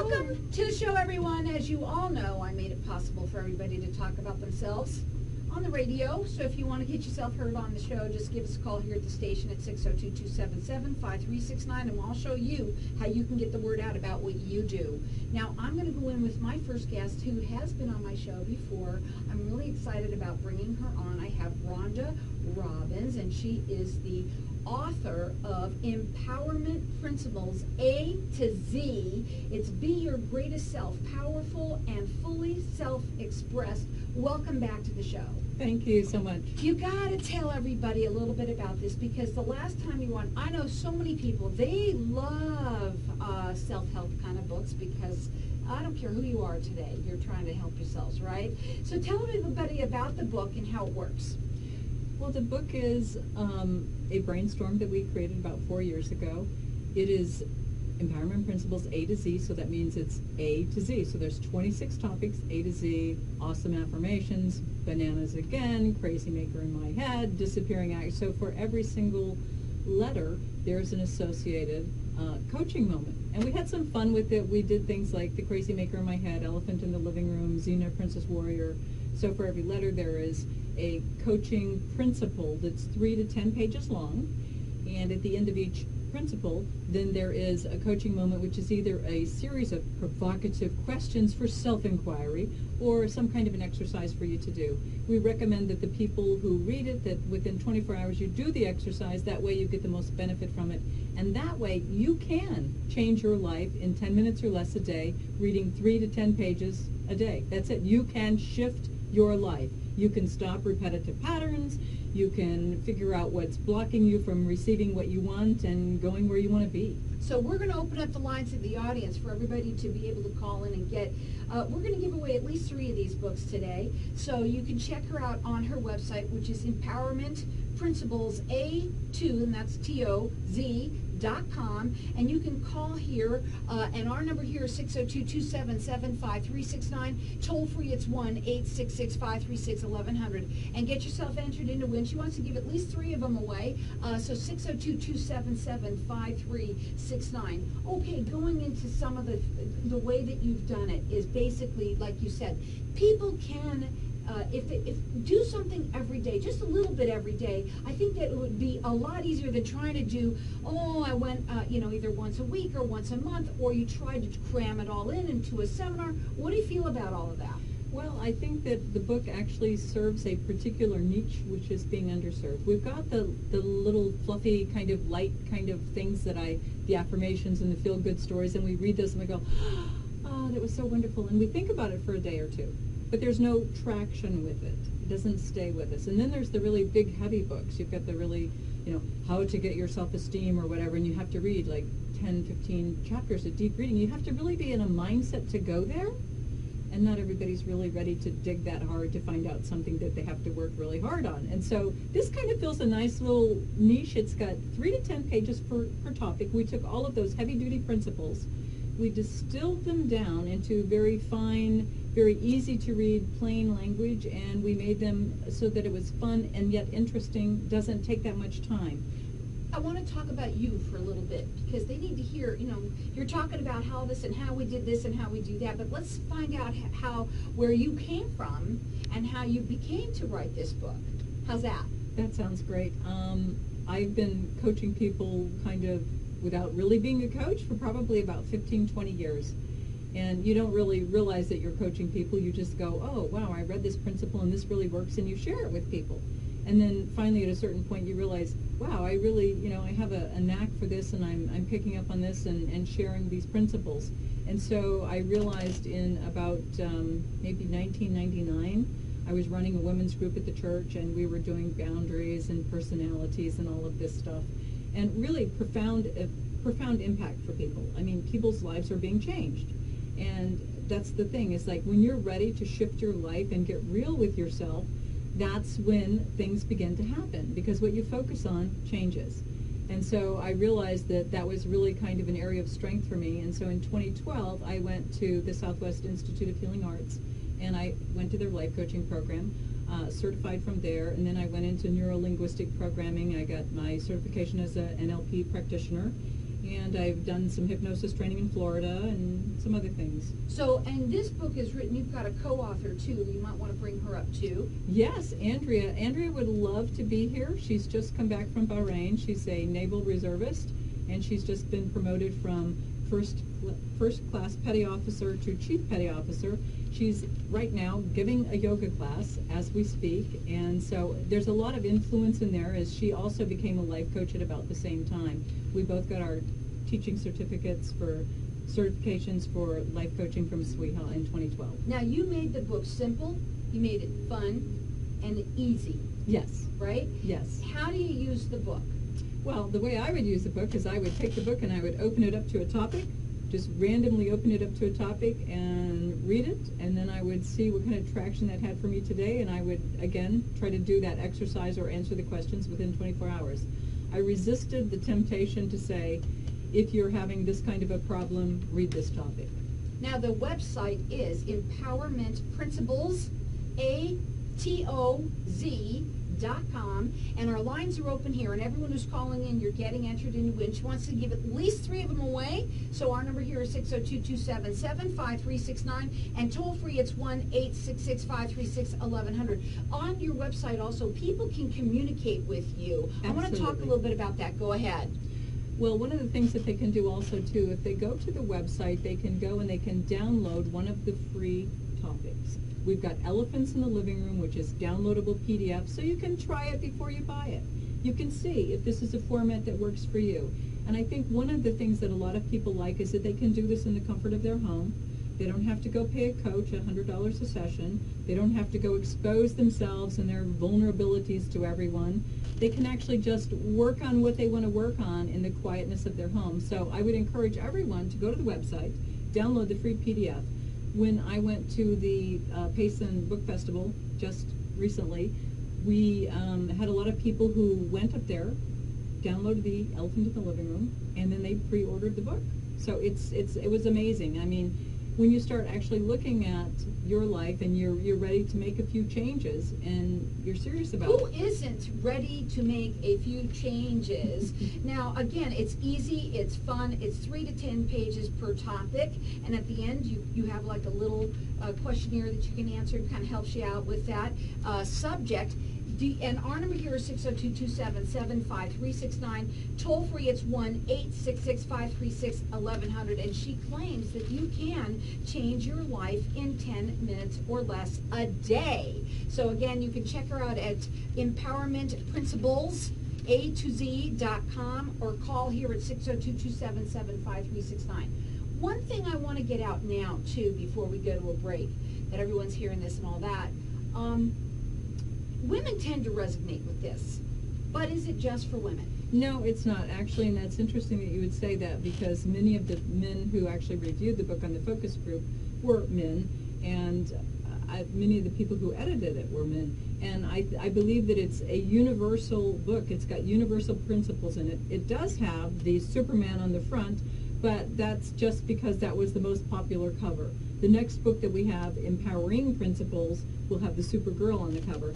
Welcome to the show, everyone. As you all know, I made it possible for everybody to talk about themselves on the radio. So if you want to get yourself heard on the show, just give us a call here at the station at 602-277-5369, and I'll show you how you can get the word out about what you do. Now, I'm going to go in with my first guest who has been on my show before. I'm really excited about bringing her on. I have Rhonda Robbins, and she is the author of Empowerment Principles A to Z. It's Be Your Greatest Self, Powerful and Fully Self-Expressed. Welcome back to the show. Thank you so much. You got to tell everybody a little bit about this, because the last time you were on, I know so many people, they love self-help kind of books, because I don't care who you are today, you're trying to help yourselves, right? So tell everybody about the book and how it works. Well, the book is a brainstorm that we created about 4 years ago. It is Empowerment Principles A to Z, so that means it's A to Z. So there's 26 topics, A to Z, awesome affirmations, bananas again, crazy maker in my head, disappearing act. So for every single letter, there's an associated coaching moment. And we had some fun with it. We did things like the crazy maker in my head, elephant in the living room, Xena, princess warrior. So for every letter, there is a coaching principle that's 3 to 10 pages long, and at the end of each principle, then there is a coaching moment, which is either a series of provocative questions for self-inquiry or some kind of an exercise for you to do. We recommend that the people who read it, that within 24 hours you do the exercise. That way you get the most benefit from it, and that way you can change your life in 10 minutes or less a day, reading 3 to 10 pages a day. That's it. You can shift your life. You can stop repetitive patterns. You can figure out what's blocking you from receiving what you want and going where you want to be. So we're going to open up the lines of the audience for everybody to be able to call in and get. We're going to give away at least 3 of these books today. So you can check her out on her website, which is Empowerment Principles A2, and that's TOZ.com, and you can call here, and our number here is 602-277-5369. Toll free, it's 1-866-536-1100, and get yourself entered into win. She wants to give at least 3 of them away, so 602-277-5369. Okay, going into some of the way that you've done it is basically, like you said, people can if do something every day, just a little bit every day. I think that it would be a lot easier than trying to do, I went, either once a week or once a month, or you try to cram it all into a seminar. What do you feel about all of that? Well, I think that the book actually serves a particular niche, which is being underserved. We've got the little fluffy kind of light kind of things that the affirmations and the feel-good stories, and we read those and we go, oh, that was so wonderful, and we think about it for a day or two. But there's no traction with it. It doesn't stay with us. And then there's the really big, heavy books. You've got the really, how to get your self-esteem or whatever, and you have to read like 10, 15 chapters of deep reading. You have to really be in a mindset to go there, and not everybody's really ready to dig that hard to find out something that they have to work really hard on. And so this kind of fills a nice little niche. It's got 3 to 10 pages per topic. We took all of those heavy-duty principles. We distilled them down into very fine, very easy to read, plain language, and we made them so that it was fun and yet interesting, doesn't take that much time. I want to talk about you for a little bit, because they need to hear, you're talking about how this and how we did this and how we do that, but let's find out where you came from and how you became to write this book. How's that? That sounds great. I've been coaching people kind of without really being a coach for probably about 15, 20 years. And you don't really realize that you're coaching people. You just go, oh, wow, I read this principle and this really works, and you share it with people. And then finally at a certain point you realize, wow, I really, I have a knack for this, and I'm picking up on this and sharing these principles. And so I realized in about maybe 1999, I was running a women's group at the church, and we were doing boundaries and personalities and all of this stuff. And really profound impact for people. I mean, people's lives are being changed. And that's the thing, is like when you're ready to shift your life and get real with yourself, that's when things begin to happen, because what you focus on changes. And so I realized that that was really kind of an area of strength for me. And so in 2012, I went to the Southwest Institute of Healing Arts, and I went to their life coaching program, certified from there, and then I went into neuro-linguistic programming. I got my certification as an NLP practitioner, and I've done some hypnosis training in Florida and some other things. So, and this book is written, you've got a co-author too. You might want to bring her up too. Yes, Andrea. Andrea would love to be here. She's just come back from Bahrain. She's a naval reservist, and she's just been promoted from first class petty officer to chief petty officer. She's right now giving a yoga class as we speak, and so there's a lot of influence in there, as she also became a life coach at about the same time. We both got our teaching certificates for certifications for life coaching from SWIHA in 2012. Now, you made the book simple, you made it fun and easy, Yes. right? Yes. How do you use the book? Well, the way I would use the book is I would take the book and I would open it up to a topic, just randomly open it up to a topic and read it, and then I would see what kind of traction that had for me today, and I would, again, try to do that exercise or answer the questions within 24 hours. I resisted the temptation to say, if you're having this kind of a problem, read this topic. Now, the website is Empowerment Principles, ATOZ.com, and our lines are open here, and everyone who's calling in, you're getting entered into win. She wants to give at least 3 of them away, so our number here is 602-277-5369, and toll free it's 1-866-536-1100. On your website also, people can communicate with you. I want to talk a Absolutely. little bit about that. Go ahead. Well, one of the things that they can do also, too, if they go to the website, they can go and they can download one of the free topics. We've got Elephants in the Living Room, which is downloadable PDF, so you can try it before you buy it. You can see if this is a format that works for you. And I think one of the things that a lot of people like is that they can do this in the comfort of their home. They don't have to go pay a coach $100 a session. They don't have to go expose themselves and their vulnerabilities to everyone. They can actually just work on what they want to work on in the quietness of their home. So I would encourage everyone to go to the website, download the free PDF. When I went to the Payson Book Festival just recently, we had a lot of people who went up there, downloaded the Elephant in the Living Room, and then they pre-ordered the book. So it was amazing. I mean, when you start actually looking at your life and you're ready to make a few changes and you're serious about Who it. isn't ready to make a few changes? Now, again, it's easy, it's fun, it's 3 to 10 pages per topic, and at the end you have like a little questionnaire that you can answer. It kind of helps you out with that subject. And our number here is 602-277-5369. Toll free, it's 1-866-536-1100. And she claims that you can change your life in 10 minutes or less a day. So again, you can check her out at Empowerment Principles, A2Z.com, or call here at 602-277-5369. One thing I want to get out now, too, before we go to a break, that everyone's hearing this and all that, women tend to resonate with this, but is it just for women? No, it's not actually, and that's interesting that you would say that, because many of the men who actually reviewed the book on the focus group were men, and many of the people who edited it were men. And I believe that it's a universal book. It's got universal principles in it. It does have the Superman on the front, but that's just because that was the most popular cover. The next book that we have, Empowering Principles, will have the Supergirl on the cover.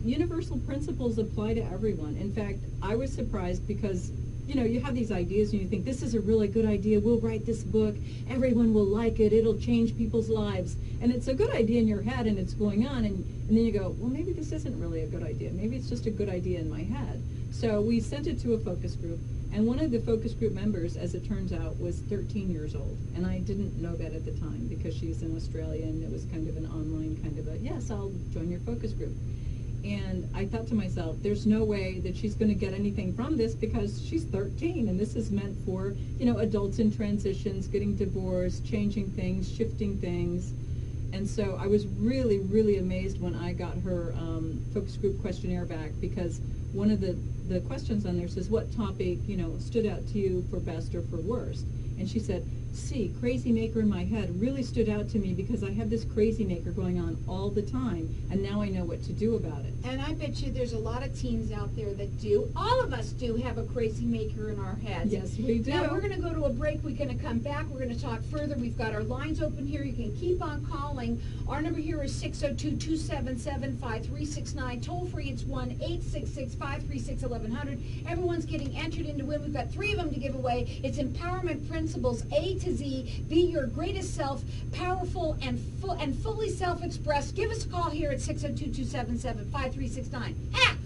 Universal principles apply to everyone. In fact, I was surprised because, you know, you have these ideas and you think, this is a really good idea, we'll write this book, everyone will like it, it'll change people's lives. And it's a good idea in your head and it's going on, and then you go, well, maybe this isn't really a good idea. Maybe it's just a good idea in my head. So we sent it to a focus group, and one of the focus group members, as it turns out, was 13 years old. And I didn't know that at the time because she's in Australia and it was kind of an online kind of a, yes, I'll join your focus group. And I thought to myself, there's no way that she's going to get anything from this because she's 13, and this is meant for, you know, adults in transitions, getting divorced, changing things, shifting things. And so I was really, really amazed when I got her focus group questionnaire back, because one of the questions on there says, what topic, you know, stood out to you for best or for worst? And she said, C, crazy maker in my head, really stood out to me because I have this crazy maker going on all the time, and now I know what to do about it. And I bet you there's a lot of teens out there that do. All of us do have a crazy maker in our heads. Yes, we do. Now, we're going to go to a break. We're going to come back. We're going to talk further. We've got our lines open here. You can keep on calling. Our number here is 602-277-5369. Toll free, it's 1-866-536-1100. Everyone's getting entered into win. We've got 3 of them to give away. It's Empowerment Principles A to Z. Be your greatest self, powerful and fully self-expressed. Give us a call here at 602-277-5369. Ah!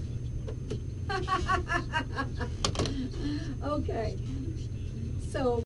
Okay. So